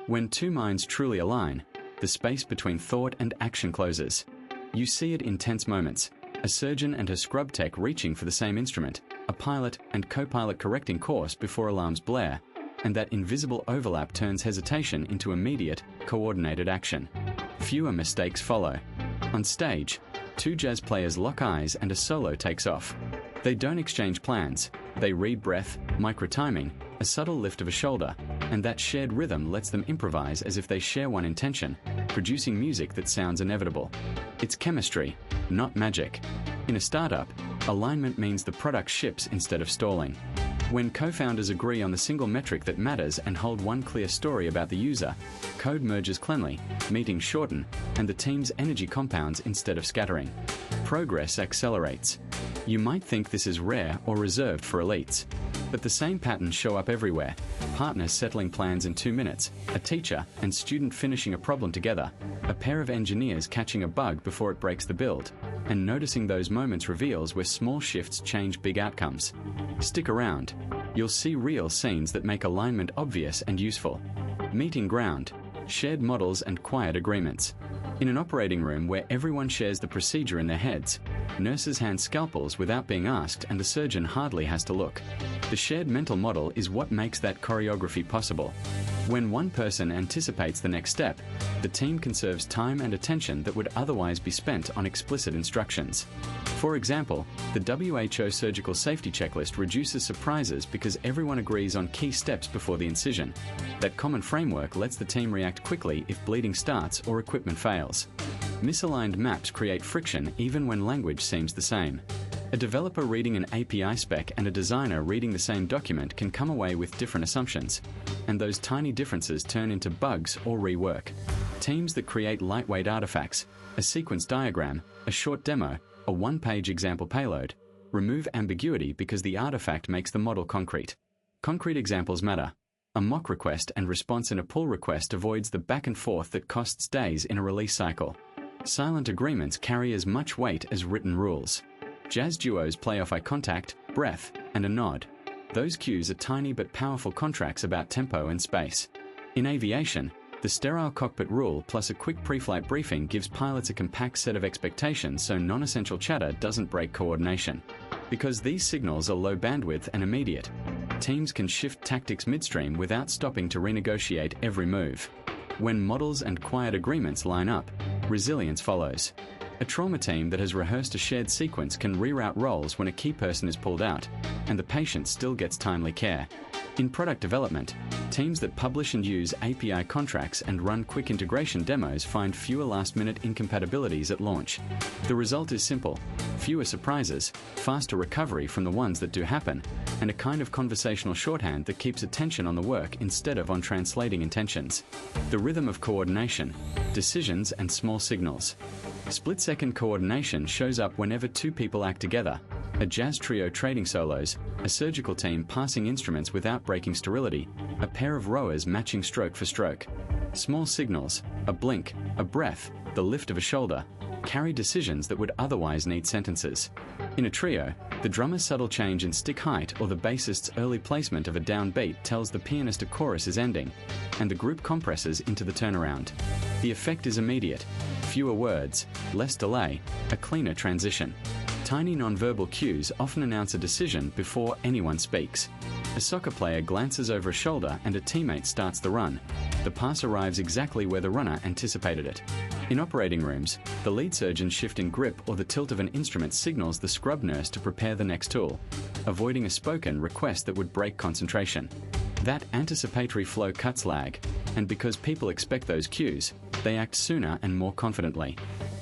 When two minds truly align, the space between thought and action closes. You see it in tense moments, a surgeon and a scrub tech reaching for the same instrument, a pilot and co-pilot correcting course before alarms blare, and that invisible overlap turns hesitation into immediate, coordinated action. Fewer mistakes follow. On stage, two jazz players lock eyes and a solo takes off. They don't exchange plans. They read breath, micro-timing, a subtle lift of a shoulder, and that shared rhythm lets them improvise as if they share one intention, producing music that sounds inevitable. It's chemistry, not magic. In a startup, alignment means the product ships instead of stalling. When co-founders agree on the single metric that matters and hold one clear story about the user, code merges cleanly, meetings shorten, and the team's energy compounds instead of scattering. Progress accelerates. You might think this is rare or reserved for elites, but the same patterns show up everywhere. Partners settling plans in 2 minutes, a teacher and student finishing a problem together, a pair of engineers catching a bug before it breaks the build, and noticing those moments reveals where small shifts change big outcomes. Stick around. You'll see real scenes that make alignment obvious and useful. Meeting ground, shared models and quiet agreements. In an operating room where everyone shares the procedure in their heads, nurses hand scalpels without being asked and the surgeon hardly has to look. The shared mental model is what makes that choreography possible. When one person anticipates the next step, the team conserves time and attention that would otherwise be spent on explicit instructions. For example, the WHO surgical safety checklist reduces surprises because everyone agrees on key steps before the incision. That common framework lets the team react quickly if bleeding starts or equipment fails. Misaligned maps create friction even when language seems the same. A developer reading an API spec and a designer reading the same document can come away with different assumptions, and those tiny differences turn into bugs or rework. Teams that create lightweight artifacts, a sequence diagram, a short demo, a one-page example payload, remove ambiguity because the artifact makes the model concrete. Concrete examples matter. A mock request and response in a pull request avoids the back and forth that costs days in a release cycle. Silent agreements carry as much weight as written rules. Jazz duos play off eye contact, breath, and a nod. Those cues are tiny but powerful contracts about tempo and space. In aviation, the sterile cockpit rule plus a quick pre-flight briefing gives pilots a compact set of expectations so non-essential chatter doesn't break coordination. Because these signals are low bandwidth and immediate, teams can shift tactics midstream without stopping to renegotiate every move. When models and quiet agreements line up, resilience follows. A trauma team that has rehearsed a shared sequence can reroute roles when a key person is pulled out, and the patient still gets timely care. In product development, teams that publish and use API contracts and run quick integration demos find fewer last-minute incompatibilities at launch. The result is simple: fewer surprises, faster recovery from the ones that do happen, and a kind of conversational shorthand that keeps attention on the work instead of on translating intentions. The rhythm of coordination, decisions and small signals. Split-second coordination shows up whenever two people act together. A jazz trio trading solos, a surgical team passing instruments without breaking sterility, a pair of rowers matching stroke for stroke. Small signals, a blink, a breath, the lift of a shoulder, carry decisions that would otherwise need sentences. In a trio, the drummer's subtle change in stick height or the bassist's early placement of a downbeat tells the pianist a chorus is ending, and the group compresses into the turnaround. The effect is immediate. Fewer words, less delay, a cleaner transition. Tiny nonverbal cues often announce a decision before anyone speaks. A soccer player glances over a shoulder and a teammate starts the run. The pass arrives exactly where the runner anticipated it. In operating rooms, the lead surgeon's shift in grip or the tilt of an instrument signals the scrub nurse to prepare the next tool, avoiding a spoken request that would break concentration. That anticipatory flow cuts lag, and because people expect those cues, they act sooner and more confidently.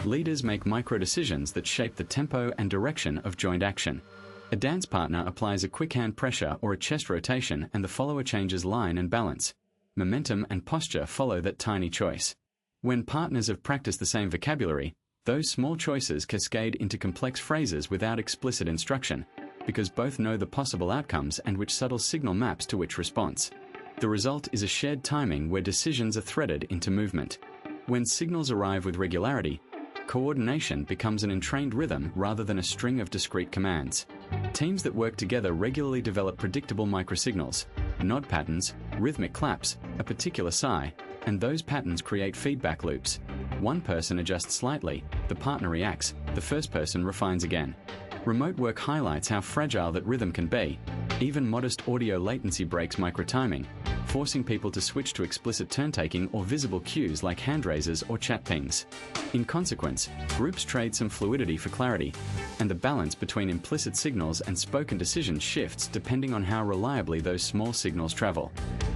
Leaders make micro-decisions that shape the tempo and direction of joint action. A dance partner applies a quick hand pressure or a chest rotation and the follower changes line and balance. Momentum and posture follow that tiny choice. When partners have practiced the same vocabulary, those small choices cascade into complex phrases without explicit instruction, because both know the possible outcomes and which subtle signal maps to which response. The result is a shared timing where decisions are threaded into movement. When signals arrive with regularity, coordination becomes an entrained rhythm rather than a string of discrete commands. Teams that work together regularly develop predictable microsignals, nod patterns, rhythmic claps, a particular sigh, and those patterns create feedback loops. One person adjusts slightly, the partner reacts, the first person refines again. Remote work highlights how fragile that rhythm can be. Even modest audio latency breaks microtiming, forcing people to switch to explicit turn-taking or visible cues like hand raises or chat pings. In consequence, groups trade some fluidity for clarity, and the balance between implicit signals and spoken decisions shifts depending on how reliably those small signals travel.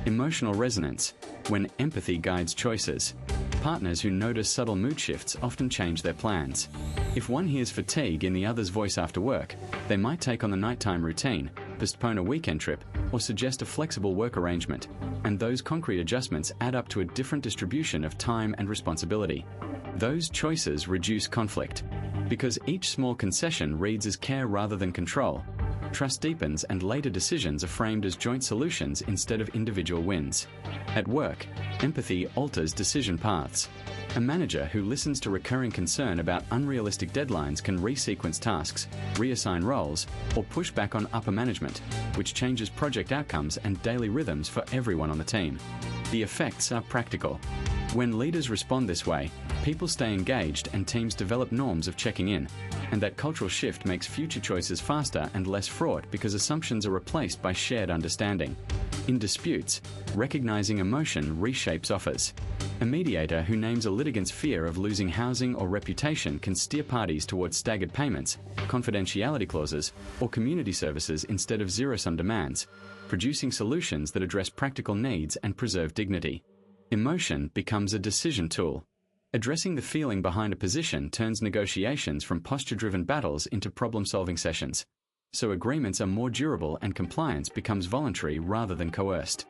Emotional resonance, when empathy guides choices. Partners who notice subtle mood shifts often change their plans. If one hears fatigue in the other's voice after work, they might take on the nighttime routine, postpone a weekend trip, or suggest a flexible work arrangement, and those concrete adjustments add up to a different distribution of time and responsibility. Those choices reduce conflict. Because each small concession reads as care rather than control, trust deepens and later decisions are framed as joint solutions instead of individual wins. At work, empathy alters decision paths. A manager who listens to recurring concern about unrealistic deadlines can resequence tasks, reassign roles, or push back on upper management, which changes project outcomes and daily rhythms for everyone on the team. The effects are practical. When leaders respond this way, people stay engaged and teams develop norms of checking in, and that cultural shift makes future choices faster and less fraught because assumptions are replaced by shared understanding. In disputes, recognizing emotion reshapes offers. A mediator who names a litigant's fear of losing housing or reputation can steer parties towards staggered payments, confidentiality clauses, or community services instead of zero-sum demands, producing solutions that address practical needs and preserve dignity. Emotion becomes a decision tool. Addressing the feeling behind a position turns negotiations from posture-driven battles into problem-solving sessions. So agreements are more durable and compliance becomes voluntary rather than coerced.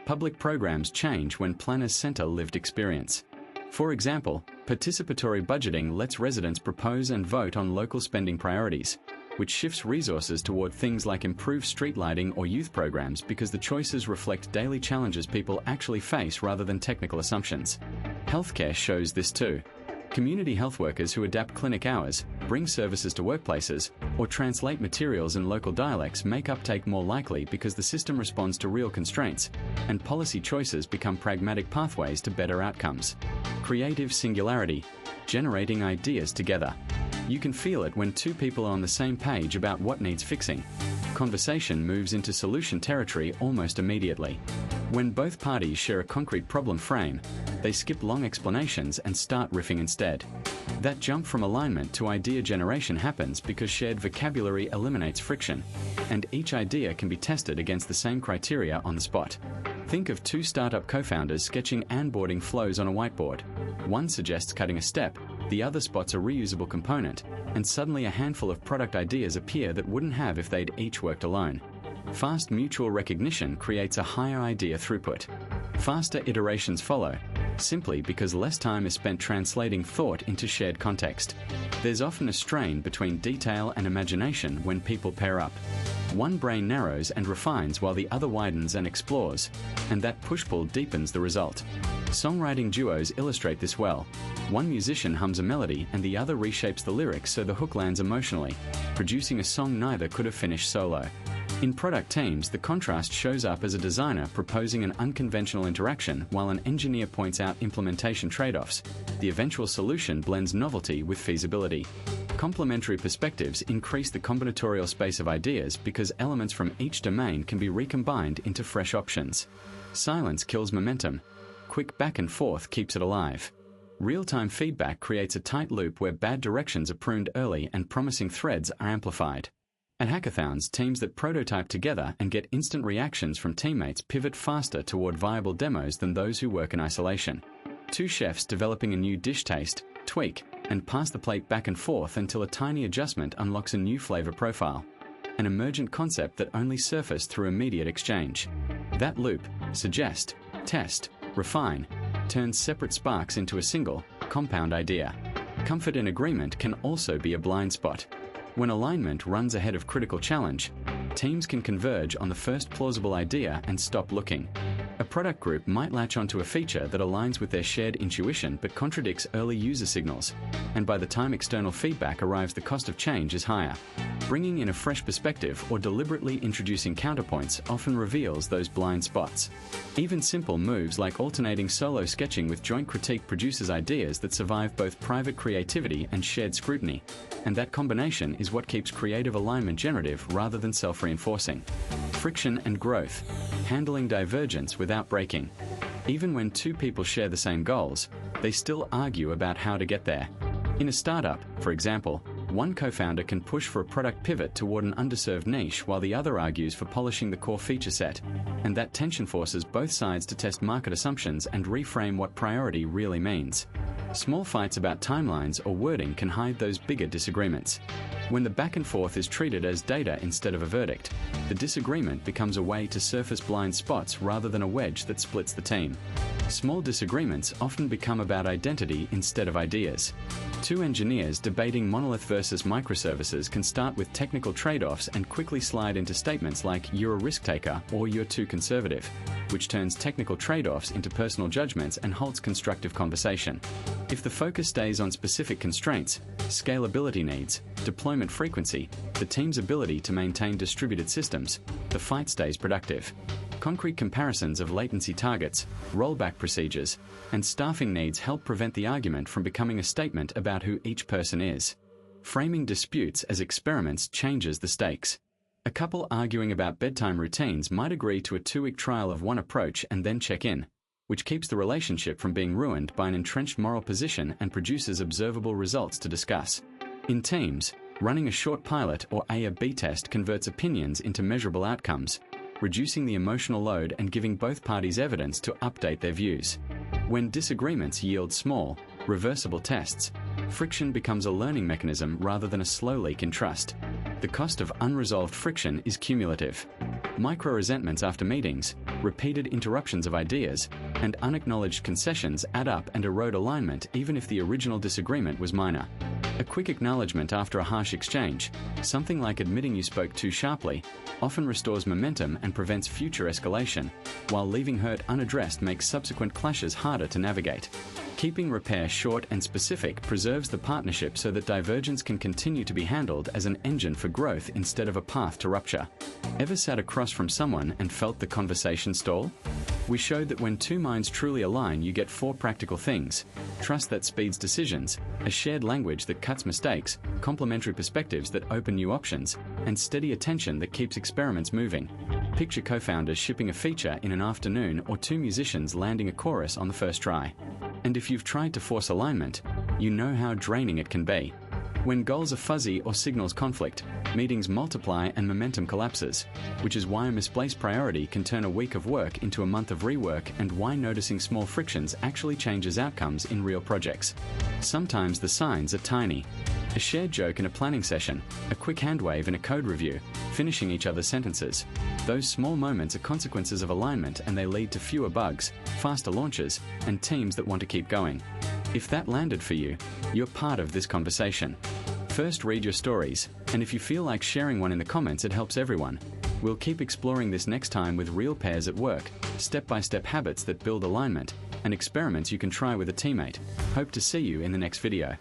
Public programs change when planners center lived experience. For example, participatory budgeting lets residents propose and vote on local spending priorities, which shifts resources toward things like improved street lighting or youth programs because the choices reflect daily challenges people actually face rather than technical assumptions. Healthcare shows this too. Community health workers who adapt clinic hours, bring services to workplaces, or translate materials in local dialects make uptake more likely because the system responds to real constraints, and policy choices become pragmatic pathways to better outcomes. Creative singularity, generating ideas together. You can feel it when two people are on the same page about what needs fixing. Conversation moves into solution territory almost immediately. When both parties share a concrete problem frame, they skip long explanations and start riffing instead. That jump from alignment to idea generation happens because shared vocabulary eliminates friction, and each idea can be tested against the same criteria on the spot. Think of two startup co-founders sketching onboarding flows on a whiteboard. One suggests cutting a step, the other spots a reusable component, and suddenly a handful of product ideas appear that wouldn't have if they'd each worked alone. Fast mutual recognition creates a higher idea throughput. Faster iterations follow, simply because less time is spent translating thought into shared context. There's often a strain between detail and imagination when people pair up. One brain narrows and refines while the other widens and explores, and that push-pull deepens the result. Songwriting duos illustrate this well. One musician hums a melody and the other reshapes the lyrics so the hook lands emotionally, producing a song neither could have finished solo. In product teams, the contrast shows up as a designer proposing an unconventional interaction while an engineer points out implementation trade-offs. The eventual solution blends novelty with feasibility. Complementary perspectives increase the combinatorial space of ideas because elements from each domain can be recombined into fresh options. Silence kills momentum. Quick back and forth keeps it alive. Real-time feedback creates a tight loop where bad directions are pruned early and promising threads are amplified. At hackathons, teams that prototype together and get instant reactions from teammates pivot faster toward viable demos than those who work in isolation. Two chefs developing a new dish taste, tweak, and pass the plate back and forth until a tiny adjustment unlocks a new flavor profile. An emergent concept that only surfaced through immediate exchange. That loop, suggest, test, refine, turns separate sparks into a single, compound idea. Comfort in agreement can also be a blind spot. When alignment runs ahead of critical challenge, teams can converge on the first plausible idea and stop looking. A product group might latch onto a feature that aligns with their shared intuition but contradicts early user signals, and by the time external feedback arrives, the cost of change is higher. Bringing in a fresh perspective or deliberately introducing counterpoints often reveals those blind spots. Even simple moves like alternating solo sketching with joint critique produces ideas that survive both private creativity and shared scrutiny, and that combination is what keeps creative alignment generative rather than self-reinforcing. Friction and growth. Handling divergence without breaking. Even when two people share the same goals, they still argue about how to get there. In a startup, for example, one co-founder can push for a product pivot toward an underserved niche while the other argues for polishing the core feature set, and that tension forces both sides to test market assumptions and reframe what priority really means. Small fights about timelines or wording can hide those bigger disagreements. When the back and forth is treated as data instead of a verdict, the disagreement becomes a way to surface blind spots rather than a wedge that splits the team. Small disagreements often become about identity instead of ideas. Two engineers debating monolith versus microservices can start with technical trade-offs and quickly slide into statements like "you're a risk taker" or "you're too conservative," which turns technical trade-offs into personal judgments and halts constructive conversation. If the focus stays on specific constraints, scalability needs, deployment frequency, the team's ability to maintain distributed systems, the fight stays productive. Concrete comparisons of latency targets, rollback procedures, and staffing needs help prevent the argument from becoming a statement about who each person is. Framing disputes as experiments changes the stakes. A couple arguing about bedtime routines might agree to a 2-week trial of one approach and then check in, which keeps the relationship from being ruined by an entrenched moral position and produces observable results to discuss. In teams, running a short pilot or A/B test converts opinions into measurable outcomes, reducing the emotional load and giving both parties evidence to update their views. When disagreements yield small, reversible tests, friction becomes a learning mechanism rather than a slow leak in trust. The cost of unresolved friction is cumulative. Micro-resentments after meetings, repeated interruptions of ideas, and unacknowledged concessions add up and erode alignment even if the original disagreement was minor. A quick acknowledgement after a harsh exchange, something like admitting you spoke too sharply, often restores momentum and prevents future escalation, while leaving hurt unaddressed makes subsequent clashes harder to navigate. Keeping repair short and specific preserves the partnership so that divergence can continue to be handled as an engine for growth instead of a path to rupture. Ever sat across from someone and felt the conversation stall? We showed that when two minds truly align, you get 4 practical things: trust that speeds decisions, a shared language that cuts mistakes, complementary perspectives that open new options, and steady attention that keeps experiments moving. Picture co-founders shipping a feature in an afternoon or 2 musicians landing a chorus on the first try. And if you've tried to force alignment, you know how draining it can be. When goals are fuzzy or signals conflict, meetings multiply and momentum collapses, which is why a misplaced priority can turn a week of work into a month of rework, and why noticing small frictions actually changes outcomes in real projects. Sometimes the signs are tiny. A shared joke in a planning session, a quick hand wave in a code review, finishing each other's sentences. Those small moments are consequences of alignment, and they lead to fewer bugs, faster launches, and teams that want to keep going. If that landed for you, you're part of this conversation. First, read your stories, and if you feel like sharing one in the comments, it helps everyone. We'll keep exploring this next time with real pairs at work, step-by-step habits that build alignment, and experiments you can try with a teammate. Hope to see you in the next video.